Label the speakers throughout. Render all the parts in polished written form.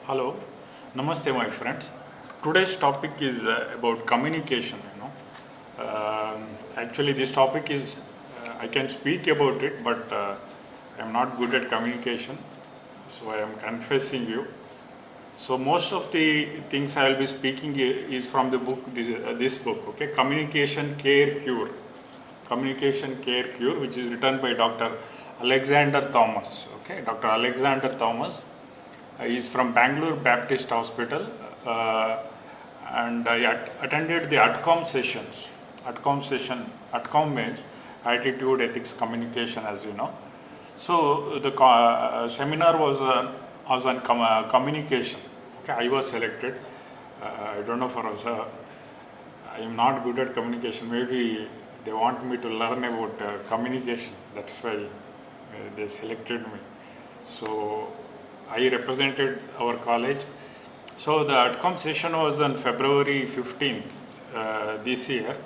Speaker 1: Hello, Namaste, my friends. Today's topic is about communication. Actually, this topic is I can speak about it, but I'm not good at communication, so I am confessing you. So most of the things I will be speaking is from the book, this book, okay, Communication Care Cure. Communication Care Cure, which is written by Dr. Alexander Thomas. Okay, Dr. Alexander Thomas. He is from Bangalore Baptist Hospital, and I attended the ATCOM sessions. ATCOM means Attitude, Ethics, Communication, as you know. So the seminar was on communication. Okay, I was selected. I don't know for us. I am not good at communication. Maybe they want me to learn about communication. That's why they selected me. So I represented our college. So the ATCOM session was on February 15th this year.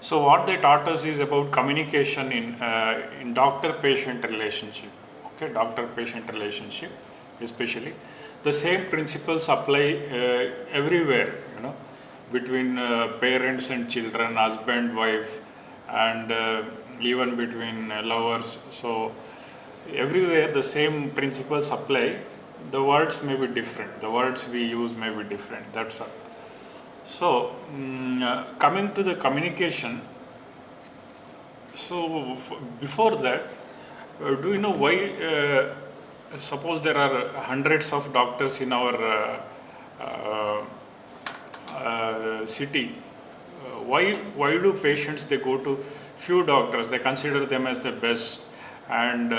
Speaker 1: So what they taught us is about communication in doctor-patient relationship. Okay, doctor-patient relationship, especially the same principles apply everywhere. Between parents and children, husband, wife, and even between lovers. So everywhere the same principles apply. The words may be different. The words we use may be different. That's all. So coming to the communication. So before that, do you know why? Suppose there are hundreds of doctors in our city. Why do patients they go to few doctors? They consider them as the best, and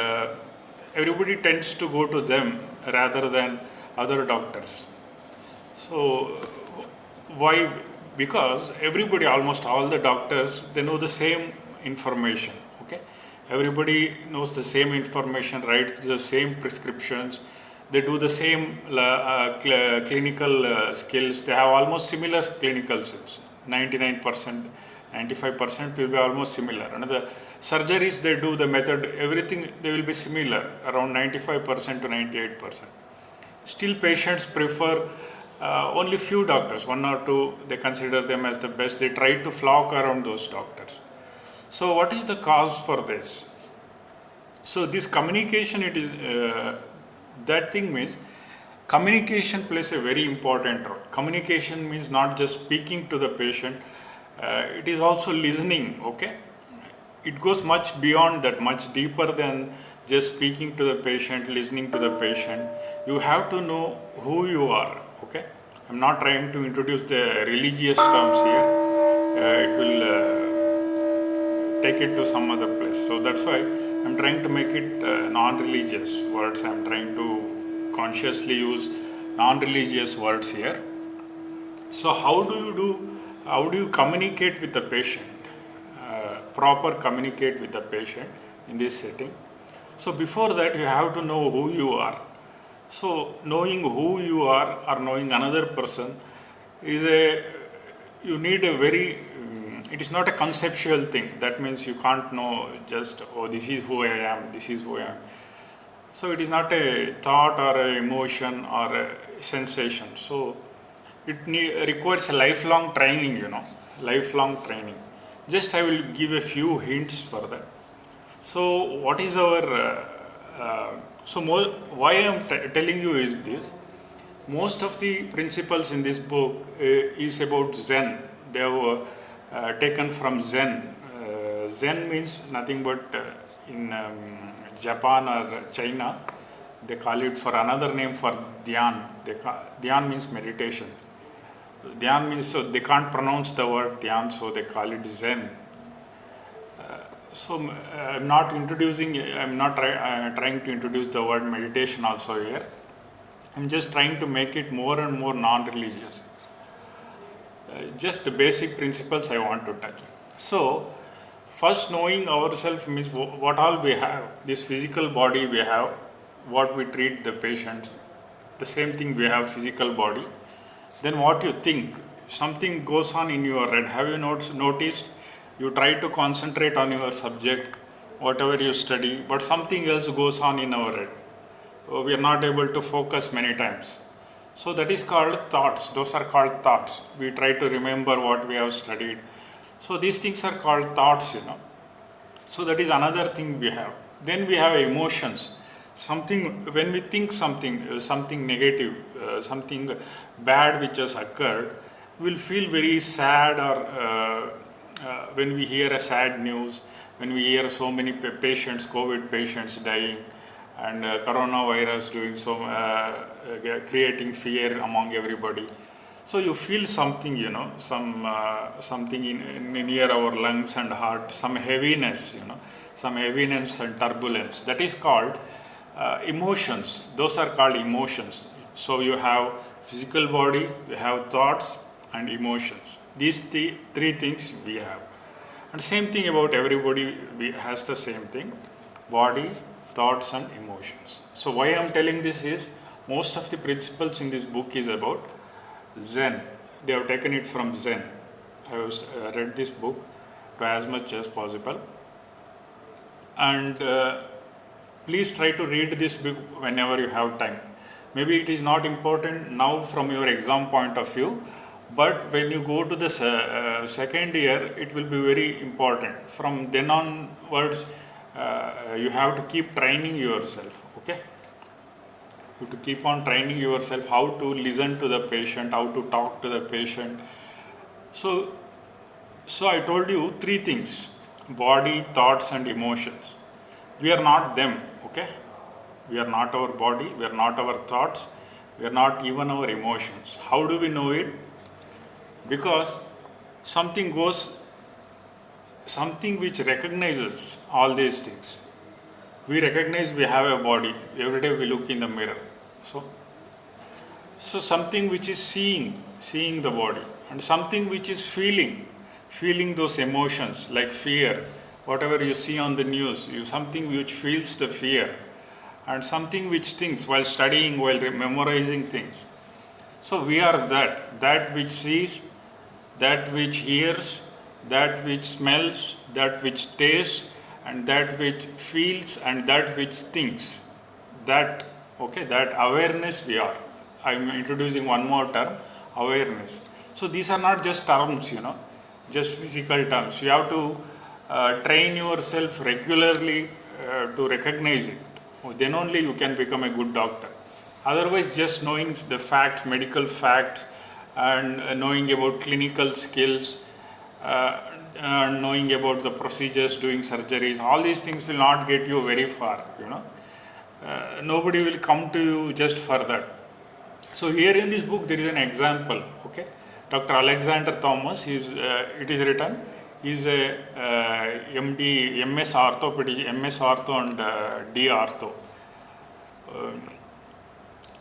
Speaker 1: everybody tends to go to them rather than other doctors. So why? Because everybody, almost all the doctors, they know the same information. Okay, everybody knows the same information, writes the same prescriptions, they do the same clinical skills. They have almost similar clinical skills. 99%, 95% will be almost similar. And the surgeries they do, the method, everything they will be similar, around 95% to 98%. Still, patients prefer only few doctors, one or two. They consider them as the best. They try to flock around those doctors. So, what is the cause for this? So, this communication, it is that thing means communication plays a very important role. Communication means not just speaking to the patient, it is also listening. Okay, it goes much beyond that, much deeper than just speaking to the patient, listening to the patient. You have to know who you are. Okay, I'm not trying to introduce the religious terms here. It will take it to some other place. So that's why I'm trying to make it non-religious words. I'm trying to consciously use non-religious words here. So how do you communicate with the patient? Proper communicate with the patient in this setting. So before that, you have to know who you are. So knowing who you are or knowing another person you need a very it is not a conceptual thing. That means you can't know just, oh, this is who I am, this is who I am. So it is not a thought or a emotion or a sensation. So it requires a lifelong training, lifelong training. Just I will give a few hints for that. So what is our why I am telling you is this. Most of the principles in this book is about Zen. They have taken from Zen. Zen means nothing but in Japan or China, they call it for another name for Dhyan. Dhyan means meditation. Dhyan means, so they can't pronounce the word Dhyan, so they call it Zen. So I'm not trying to introduce the word meditation also here. I'm just trying to make it more and more non-religious. Just the basic principles I want to touch. So first, knowing ourselves means what all we have. This physical body we have, what we treat the patients, the same thing we have physical body. Then what you think, something goes on in your head. Have you noticed? You try to concentrate on your subject, whatever you study, but something else goes on in our head. we are not able to focus many times. So that is called thoughts. Those are called thoughts. We try to remember what we have studied. So these things are called thoughts, So that is another thing we have. Then we have emotions. Something, when we think something negative, something bad which has occurred, we'll feel very sad, or when we hear a sad news, when we hear so many patients, COVID patients dying, and coronavirus doing creating fear among everybody. So you feel something, something in near our lungs and heart, some heaviness, some heaviness and turbulence. That is called emotions. Those are called emotions. So you have physical body, you have thoughts and emotions. These three things we have. And same thing about everybody has the same thing: body, thoughts and emotions. So why I am telling this is, most of the principles in this book is about Zen. They have taken it from Zen. I have read this book to as much as possible. And please try to read this book whenever you have time. Maybe it is not important now from your exam point of view, but when you go to the second year, it will be very important. From then onwards, you have to keep training yourself, okay? You have to keep on training yourself how to listen to the patient, how to talk to the patient. So I told you three things: body, thoughts and emotions. We are not them, okay? We are not our body, we are not our thoughts, we are not even our emotions. How do we know it? Because something which recognizes all these things. We recognize we have a body. Every day we look in the mirror. So something which is seeing the body, and something which is feeling those emotions like fear. Whatever you see on the news, something which feels the fear, and something which thinks while studying, while memorizing things. So we are that which sees, that which hears, that which smells, that which tastes, and that which feels, and that which thinks. That awareness we are. I am introducing one more term: awareness. So these are not just terms, just physical terms. You have to train yourself regularly to recognize it. Then only you can become a good doctor. Otherwise, just knowing the facts, medical facts, and knowing about clinical skills, knowing about the procedures, doing surgeries, all these things will not get you very far, Nobody will come to you just for that. So here in this book there is an example, okay? Dr. Alexander Thomas, it is written, he is a MD, MS Orthopedic, MS Ortho and D Ortho.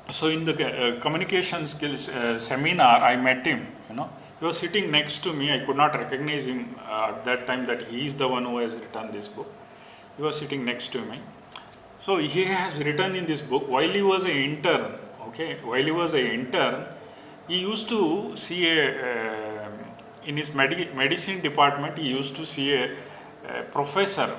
Speaker 1: So in the communication skills seminar, I met him, He was sitting next to me. I could not recognize him at that time that he is the one who has written this book. He was sitting next to me. So he has written in this book, while he was an intern, he used to see in his medicine department, he used to see a professor,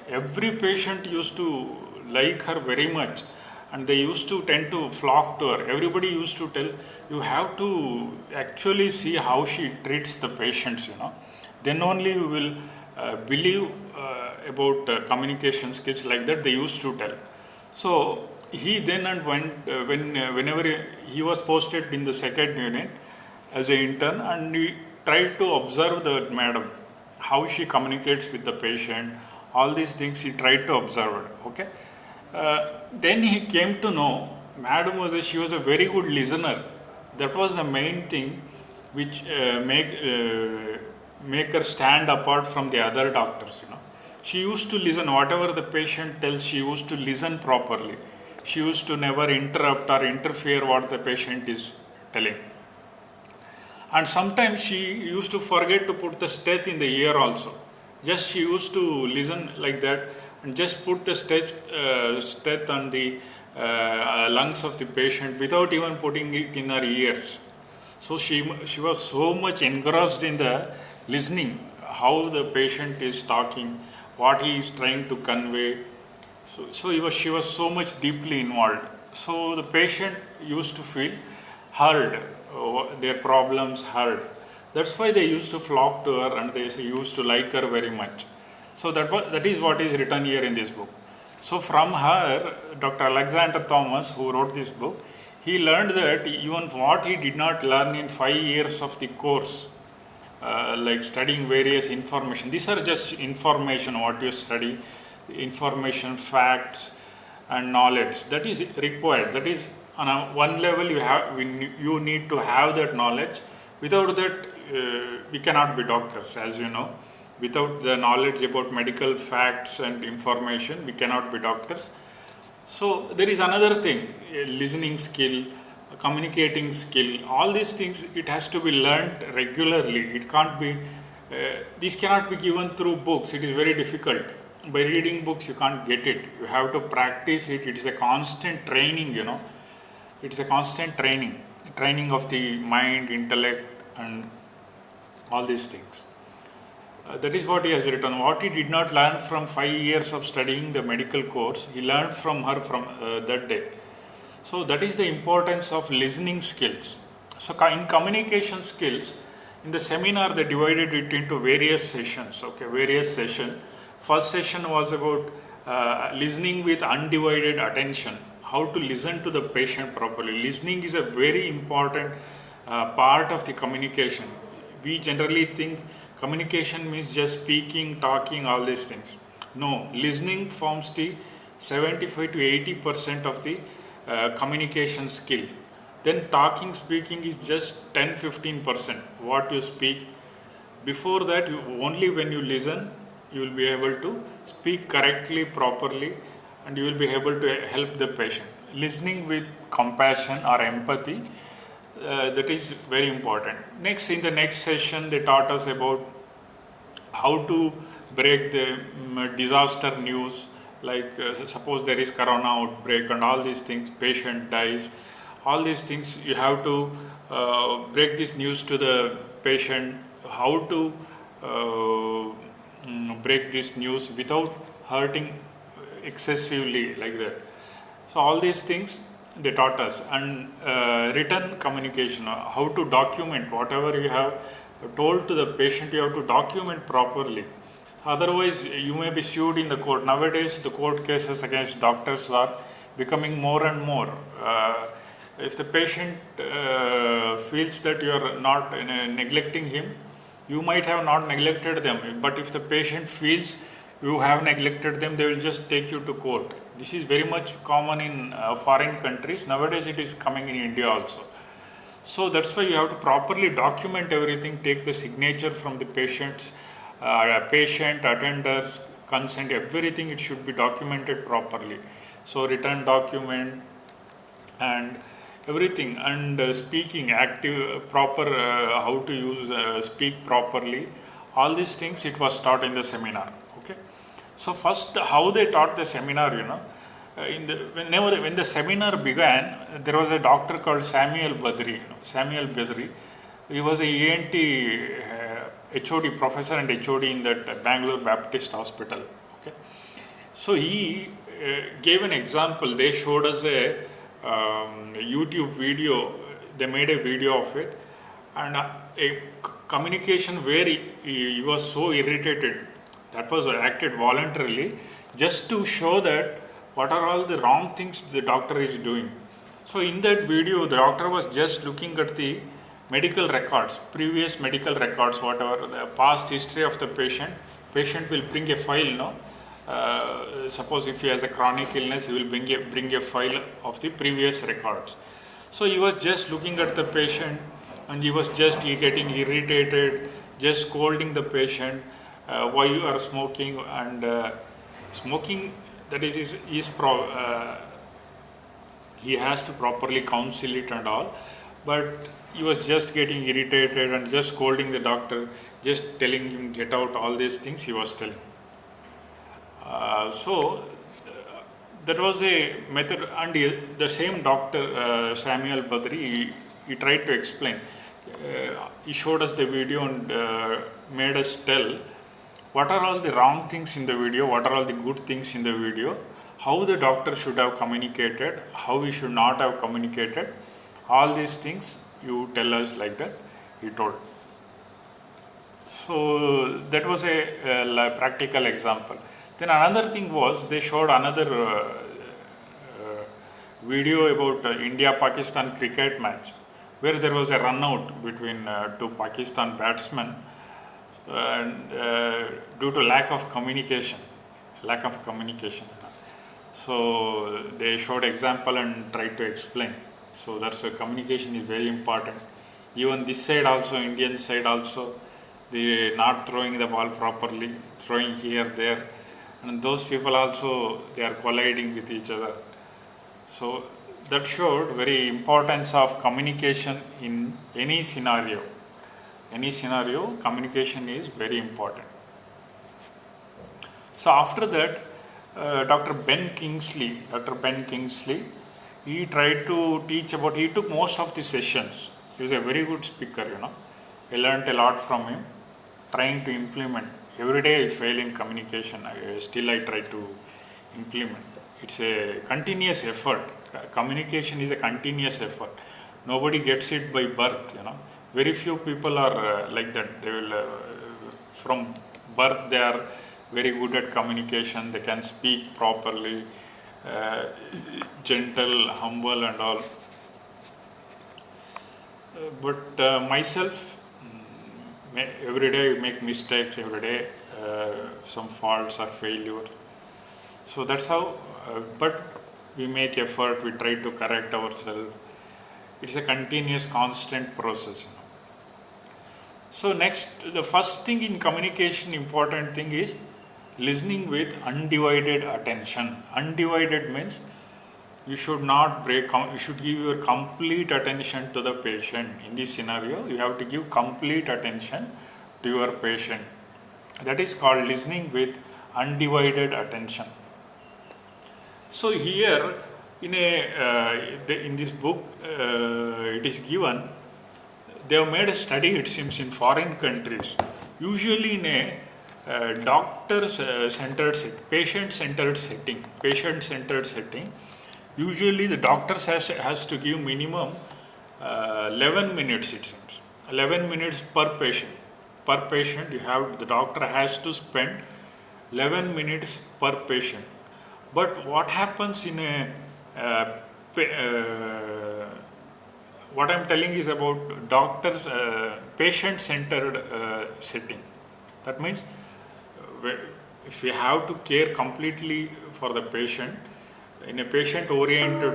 Speaker 1: Every patient used to like her very much, and they used to tend to flock to her. Everybody used to tell, you have to actually see how she treats the patients, Then only you will believe about communication skills, like that they used to tell. So he then and whenever he was posted in the second unit as an intern, and he tried to observe the madam, how she communicates with the patient, all these things he tried to observe, then he came to know madam she was a very good listener. That was the main thing which make her stand apart from the other doctors, She used to listen, whatever the patient tells, she used to listen properly. She used to never interrupt or interfere what the patient is telling. And sometimes she used to forget to put the stent in the ear also. Just she used to listen like that and just put the stent on the lungs of the patient without even putting it in her ears. So she was so much engrossed in the listening, how the patient is talking, what he is trying to convey. So she was so much deeply involved. So the patient used to feel heard, their problems heard. That's why they used to flock to her and they used to like her very much. So that is what is written here in this book. So from her, Dr. Alexander Thomas, who wrote this book, he learned that even what he did not learn in 5 years of the course, like studying various information. These are just information, what you study, information, facts, and knowledge. That is required. That is on one level you need to have that knowledge. Without that, we cannot be doctors, as you know. Without the knowledge about medical facts and information, we cannot be doctors. So there is another thing, listening skill, communicating skill, all these things, it has to be learnt regularly. It can't be, these cannot be given through books. It is very difficult. By reading books, you can't get it. You have to practice it. It is a constant training, you know. It's a constant training of the mind, intellect, and all these things. That is what he has written. What he did not learn from 5 years of studying the medical course, he learned from her from that day. So that is the importance of listening skills. So in communication skills, in the seminar they divided it into various sessions. Okay, various sessions. First session was about listening with undivided attention. How to listen to the patient properly. Listening is a very important part of the communication. We generally think communication means just speaking, talking, all these things. No, listening forms the 75 to 80% of the communication skill. Then talking, speaking is just 10-15%. What you speak. Before that, only when you listen, you will be able to speak correctly, properly, and you will be able to help the patient. Listening with compassion or empathy, that is very important. Next, in the next session, they taught us about how to break the disaster news, like suppose there is corona outbreak and all these things, patient dies, all these things you have to break this news to the patient, how to break this news without hurting excessively like that. So all these things they taught us. And written communication, how to document whatever you have told to the patient, you have to document properly. Otherwise, you may be sued in the court. Nowadays, the court cases against doctors are becoming more and more. If the patient feels that you are not neglecting him, you might have not neglected them. But if the patient feels you have neglected them, they will just take you to court. This is very much common in foreign countries. Nowadays, it is coming in India also. So that's why you have to properly document everything, take the signature from the patients, patient, attenders, consent, everything, it should be documented properly. So written document and everything, and speaking, active, proper, how to use, speak properly, all these things it was taught in the seminar. Okay. So first, how they taught the seminar, you know, when the seminar began, there was a doctor called Samuel Badri. Samuel Badri, he was a ENT HOD, professor and HOD in that Bangalore Baptist Hospital. Okay, so he gave an example. They showed us a YouTube video. They made a video of it, and a communication where he was so irritated. That was acted voluntarily, just to show that what are all the wrong things the doctor is doing. So in that video, the doctor was just looking at the medical records, previous medical records, whatever the past history of the patient. Patient will bring a file, no? Suppose if he has a chronic illness, he will bring a file of the previous records. So he was just looking at the patient, and he was just getting irritated, just scolding the patient, why you are smoking, and smoking, that is he has to properly counsel it and all, but he was just getting irritated and just scolding the doctor, just telling him get out, all these things he was telling. So that was a method, and the same doctor Samuel Badri, he tried to explain. He showed us the video and made us tell what are all the wrong things in the video, what are all the good things in the video, how the doctor should have communicated, how he should not have communicated. All these things you tell us like that, he told. So that was a practical example. Then another thing was they showed another video about India-Pakistan cricket match where there was a run out between two Pakistan batsmen and due to lack of communication. So they showed example and tried to explain. So that's why communication is very important. Even this side also, Indian side also, they not throwing the ball properly, throwing here, there, and those people also, they are colliding with each other. So that showed very importance of communication in any scenario. Any scenario, communication is very important. So after that, Dr. Ben Kingsley, he tried to teach about, he took most of the sessions. He was a very good speaker, I learned a lot from him, trying to implement. Every day I fail in communication, still I try to implement. It's a continuous effort. Communication is a continuous effort. Nobody gets it by birth, Very few people are like that. They will, from birth, they are very good at communication. They can speak properly, gentle, humble, and all. But myself, every day I make mistakes. Every day, some faults or failures. So that's how. But we make effort. We try to correct ourselves. It's a continuous, constant process. So next, the first thing in communication, important thing is listening with undivided attention. Undivided means you should not break, you should give your complete attention to the patient. In this scenario, you have to give complete attention to your patient. That is called listening with undivided attention. So here, in this book, it is given, they have made a study, it seems, in foreign countries. Usually in a doctor-centered patient-centered setting, usually the doctors has to give minimum 11 minutes, it seems. 11 minutes per patient. Per patient, the doctor has to spend 11 minutes per patient. But what happens in a what I am telling is about doctors, patient-centered setting. That means if we have to care completely for the patient, in a patient-oriented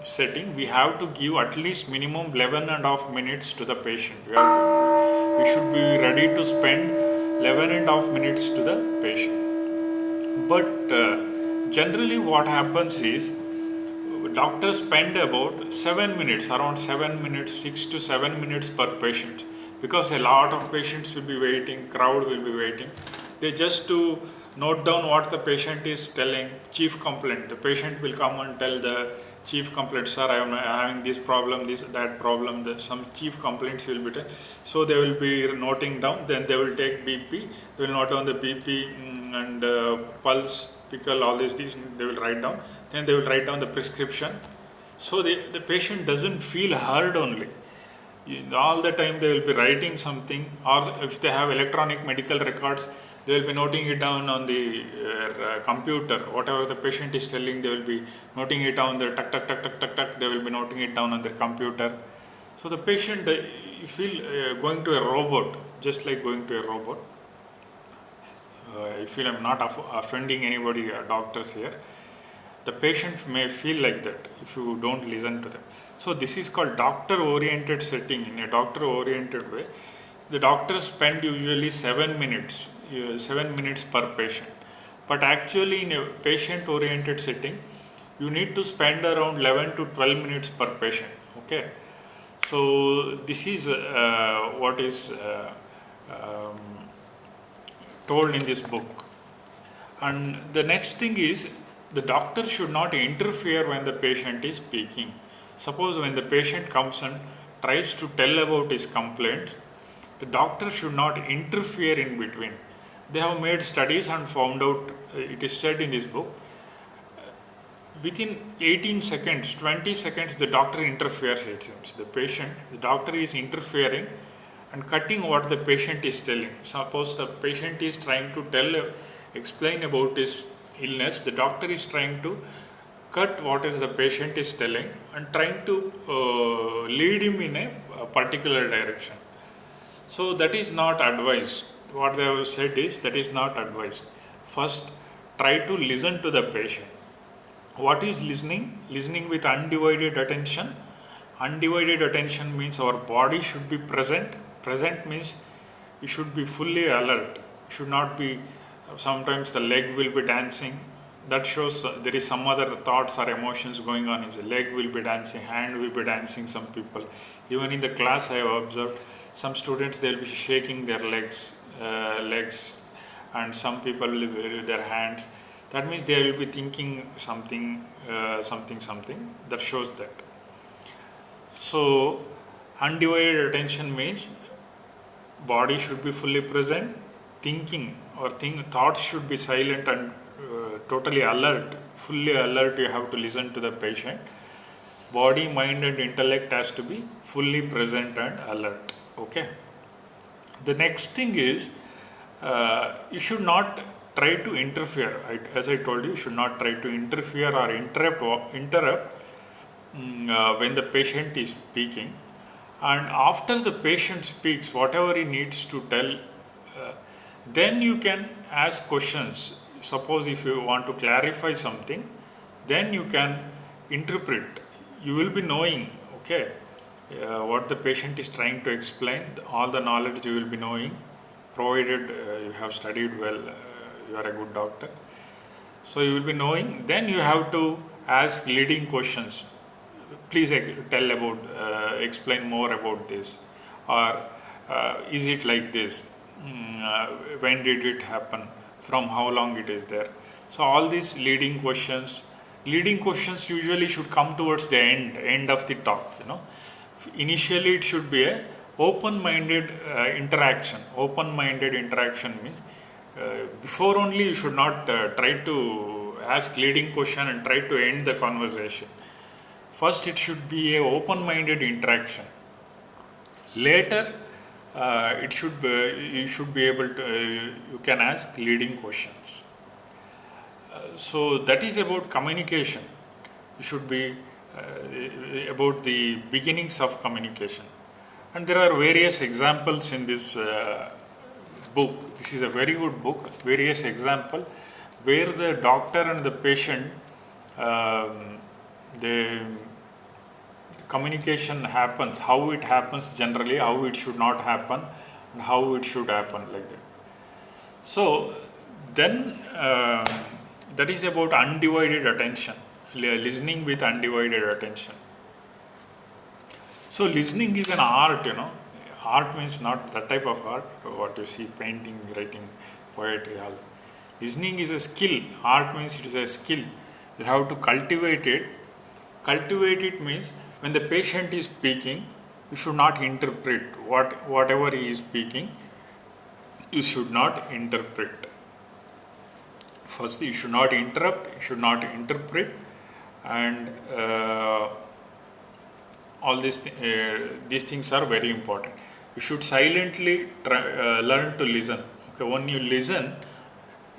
Speaker 1: setting, we have to give at least minimum 11.5 minutes to the patient. We should be ready to spend 11.5 minutes to the patient. But generally what happens is, doctors spend about 7 minutes, around 7 minutes, 6 to 7 minutes per patient, because a lot of patients will be waiting, crowd will be waiting. They just to note down what the patient is telling, chief complaint. The patient will come and tell the chief complaint, sir, I am having this problem, that problem, some chief complaints will be done. So they will be noting down, then they will take BP, they will note down the BP and pulse, pickle, all these things they will write down. Then they will write down the prescription. So the patient doesn't feel heard only. All the time they will be writing something, or if they have electronic medical records, they will be noting it down on the computer. Whatever the patient is telling, they will be noting it down there, tuck, tuck, tuck, tuck, tuck, tuck, they will be noting it down on their computer. So the patient, you feel going to a robot, just like going to a robot. I feel I'm not offending anybody, doctors here. The patient may feel like that if you don't listen to them. So this is called doctor-oriented setting. In a doctor-oriented way, the doctors spend usually 7 minutes per patient. But actually in a patient-oriented setting, you need to spend around 11 to 12 minutes per patient. Okay. So this is what is told in this book. And the next thing is, the doctor should not interfere when the patient is speaking. Suppose when the patient comes and tries to tell about his complaints, the doctor should not interfere in between. They have made studies and found out, it is said in this book, within 18 seconds, 20 seconds, the doctor interferes, it seems. The doctor is interfering and cutting what the patient is telling. Suppose the patient is trying to explain about his illness, the doctor is trying to cut what is the patient is telling and trying to lead him in a particular direction. So that is not advised. What they have said is that is not advised. First, try to listen to the patient. What is listening? Listening with undivided attention. Undivided attention means our body should be present. Present means you should be fully alert. Should not be, sometimes the leg will be dancing. That shows there is some other thoughts or emotions going on. The leg will be dancing, hand will be dancing, some people. Even in the class I have observed, some students they will be shaking their legs, and some people will be their hands. That means they will be thinking something. That shows that. So undivided attention means body should be fully present, thinking or thoughts should be silent and totally alert, fully alert. You have to listen to the patient. Body, mind and intellect has to be fully present and alert. Okay. The next thing is you should not try to interfere. As I told you, you should not try to interfere or interrupt when the patient is speaking. And after the patient speaks, whatever he needs to tell, then you can ask questions. Suppose if you want to clarify something, then you can interpret. You will be knowing, okay, what the patient is trying to explain. All the knowledge you will be knowing, provided you have studied well, you are a good doctor. So you will be knowing. Then you have to ask leading questions. Please tell about, explain more about this, or is it like this? When did it happen? From how long it is there? So all these leading questions usually should come towards the end of the talk. Initially it should be a open-minded interaction. Open-minded interaction means before only you should not try to ask leading question and try to end the conversation. First it should be a open-minded interaction. Later you should be able to, you can ask leading questions. So that is about communication. It should be about the beginnings of communication. And there are various examples in this book. This is a very good book, various examples where the doctor and the patient, the communication happens, how it happens generally, how it should not happen, and how it should happen, like that. So then that is about undivided attention, listening with undivided attention. So listening is an art, Art means not that type of art, what you see, painting, writing, poetry, all. Listening is a skill. Art means it is a skill. You have to cultivate it. Cultivate it means when the patient is speaking, you should not interpret whatever he is speaking. You should not interpret. First, you should not interrupt. You should not interpret, and all these things are very important. You should silently learn to listen. Okay, when you listen,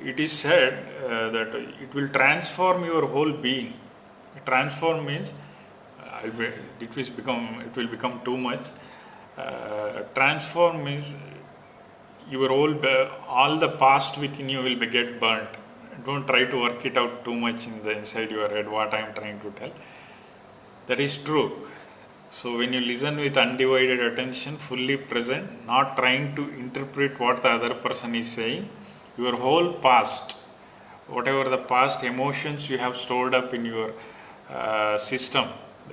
Speaker 1: it is said that it will transform your whole being. Transform means it will become too much. Transform means your all the past within you will get burnt. Don't try to work it out too much inside your head what I am trying to tell. That is true. So when you listen with undivided attention, fully present, not trying to interpret what the other person is saying, your whole past, whatever the past emotions you have stored up in your system,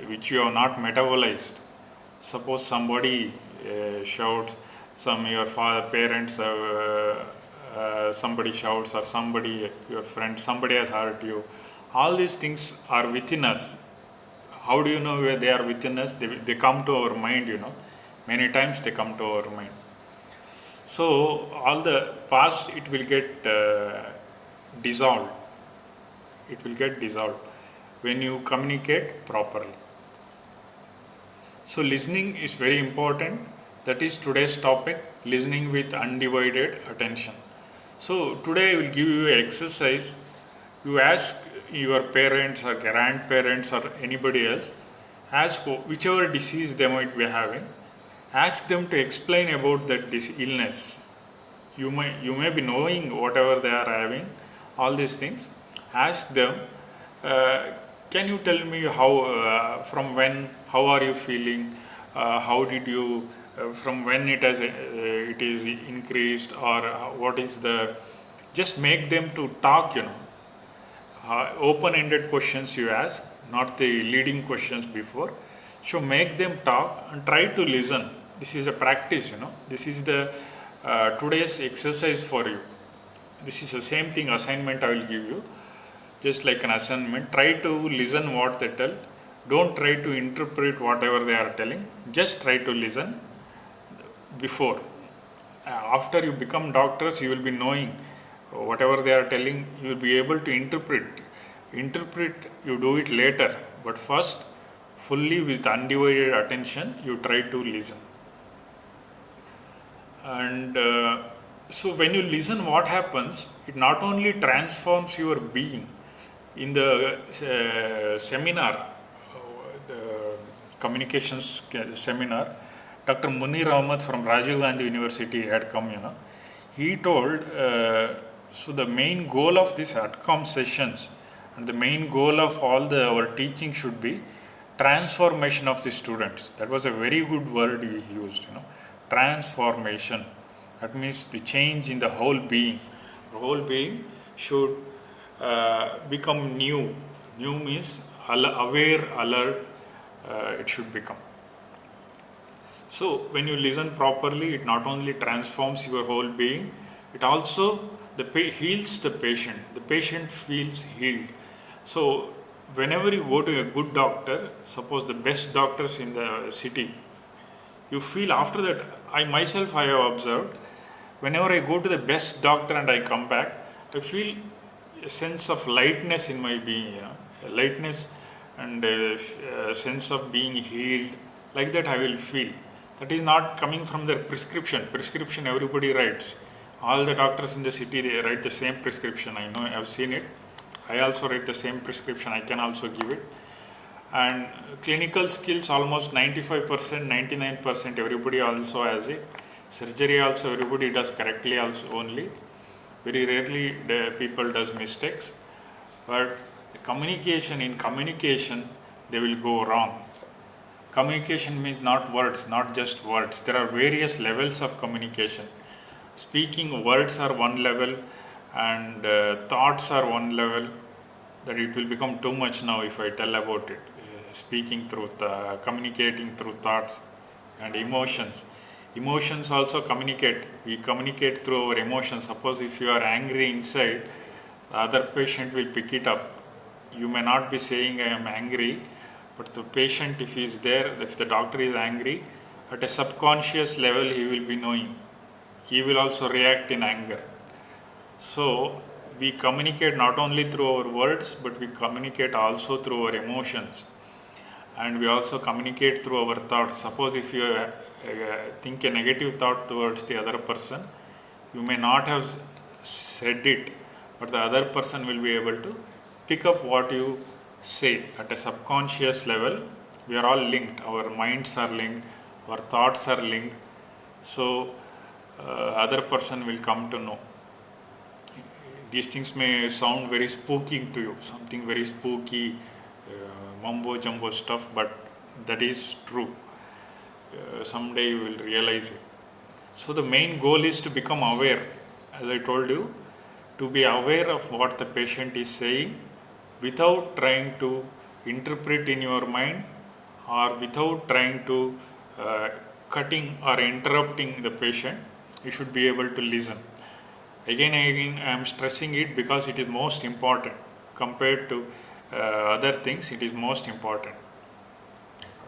Speaker 1: which you have not metabolized. Suppose somebody shouts, your parents, somebody shouts, or somebody, your friend, somebody has hurt you. All these things are within us. How do you know where they are within us? They come to our mind, Many times they come to our mind. So all the past, it will get dissolved. It will get dissolved. when you communicate properly. So listening is very important. That is today's topic, listening with undivided attention. So today I will give you an exercise. You ask your parents or grandparents or anybody else, ask whichever disease they might be having, ask them to explain about that illness. You may be knowing whatever they are having, all these things. Ask them, uh, can you tell me from when, how are you feeling, how did you, from when it is increased, or what is the, just make them to talk, open-ended questions you ask, not the leading questions before. So make them talk and try to listen. This is a practice, this is the today's exercise for you. This is the same thing assignment I will give you, just like an assignment. Try to listen what they tell. Don't try to interpret whatever they are telling. Just try to listen before. After you become doctors, you will be knowing whatever they are telling. You will be able to interpret. You do it later, but first, fully with undivided attention, you try to listen. And so when you listen, what happens? It not only transforms your being. In the seminar, the communications seminar, Dr. Munir Ahmad from Rajiv Gandhi University had come, He told, so the main goal of these ATCOM sessions and the main goal of all our teaching should be transformation of the students. That was a very good word he used, transformation. That means the change in the whole being. The whole being should become new. New means aware, alert, it should become. So when you listen properly, it not only transforms your whole being, it also heals the patient. The patient feels healed. So whenever you go to a good doctor, suppose the best doctors in the city, you feel after that, I have observed, whenever I go to the best doctor and I come back, I feel a sense of lightness in my being, lightness and a sense of being healed. Like that I will feel. That is not coming from their prescription. Prescription everybody writes. All the doctors in the city, they write the same prescription. I know, I have seen it. I also write the same prescription. I can also give it. And clinical skills, almost 95%, 99%, everybody also has it. Surgery also everybody does correctly also only. Very rarely the people does mistakes. But in communication, they will go wrong. Communication means not words, not just words. There are various levels of communication. Speaking words are one level, and thoughts are one level. That it will become too much now if I tell about it. Speaking through, communicating through thoughts and emotions. Emotions also communicate. We communicate through our emotions. Suppose if you are angry inside, the other patient will pick it up. You may not be saying I am angry, but the patient, if he is there, if the doctor is angry, at a subconscious level he will be knowing. He will also react in anger. So we communicate not only through our words, but we communicate also through our emotions. And we also communicate through our thoughts. Suppose if you think a negative thought towards the other person, you may not have said it, but the other person will be able to pick up what you say at a subconscious level. We are all linked. Our minds are linked. Our thoughts are linked. So other person will come to know. These things may sound very spooky to you, something very spooky, mumbo jumbo stuff, but that is true. Someday you will realize it. So the main goal is to become aware, as I told you, to be aware of what the patient is saying without trying to interpret in your mind, or without trying to cutting or interrupting the patient. You should be able to listen. Again, I am stressing it because it is most important. Compared to other things, it is most important.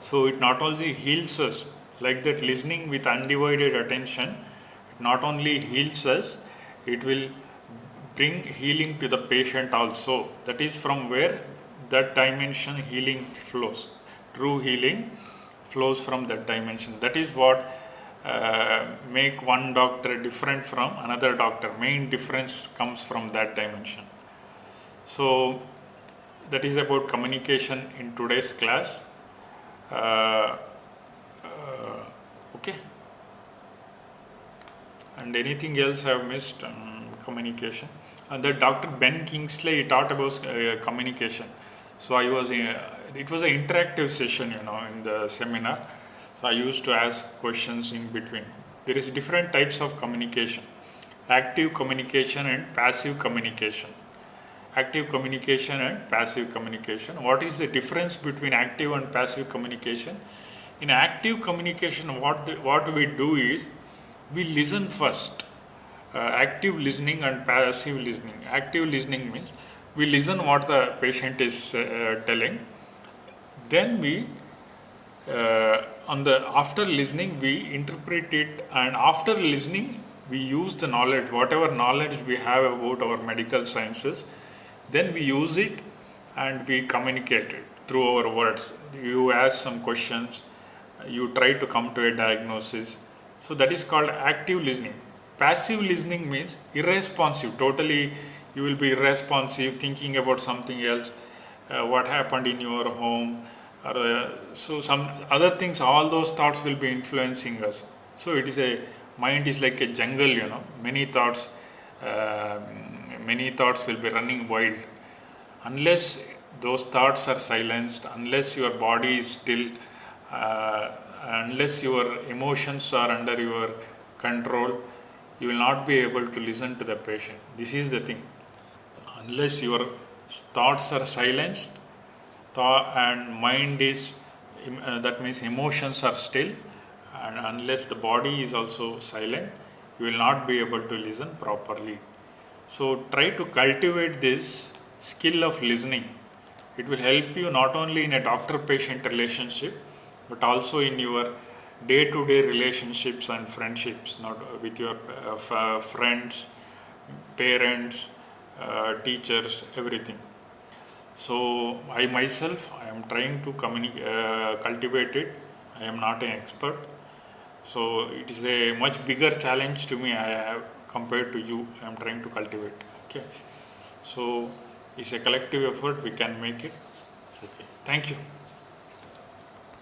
Speaker 1: So it not only heals us, like that listening with undivided attention, it not only heals us, it will bring healing to the patient also. That is from where that dimension healing flows. True healing flows from that dimension. That is what make one doctor different from another doctor. Main difference comes from that dimension. So that is about communication in today's class. Okay. And anything else I have missed? Communication. And the Dr. Ben Kingsley taught about communication. So I was it was an interactive session, in the seminar. So I used to ask questions in between. There is different types of communication: active communication and passive communication. Active communication and passive communication. What is the difference between active and passive communication? In active communication, what we do is we listen first. Active listening and passive listening. Active listening means we listen what the patient is telling. Then we after listening we interpret it, and after listening we use the knowledge, whatever knowledge we have about our medical sciences, then we use it and we communicate it through our words. You ask some questions, you try to come to a diagnosis. So that is called active listening. Passive listening means irresponsive. Totally, you will be irresponsive, thinking about something else, what happened in your home, or so some other things. All those thoughts will be influencing us. So it is mind is like a jungle. Many thoughts will be running wild. Unless those thoughts are silenced, unless your body is still, unless your emotions are under your control, you will not be able to listen to the patient. This is the thing. Unless your thoughts are silenced, and mind is, that means emotions are still, and unless the body is also silent, you will not be able to listen properly. So try to cultivate this skill of listening. It will help you not only in a doctor-patient relationship, but also in your day-to-day relationships and friendships, not with your friends, parents, teachers, everything. So I myself, I am trying to cultivate it. I am not an expert. So it is a much bigger challenge to me I have compared to you. I am trying to cultivate. Okay. So it's a collective effort. We can make it. Okay. Thank you.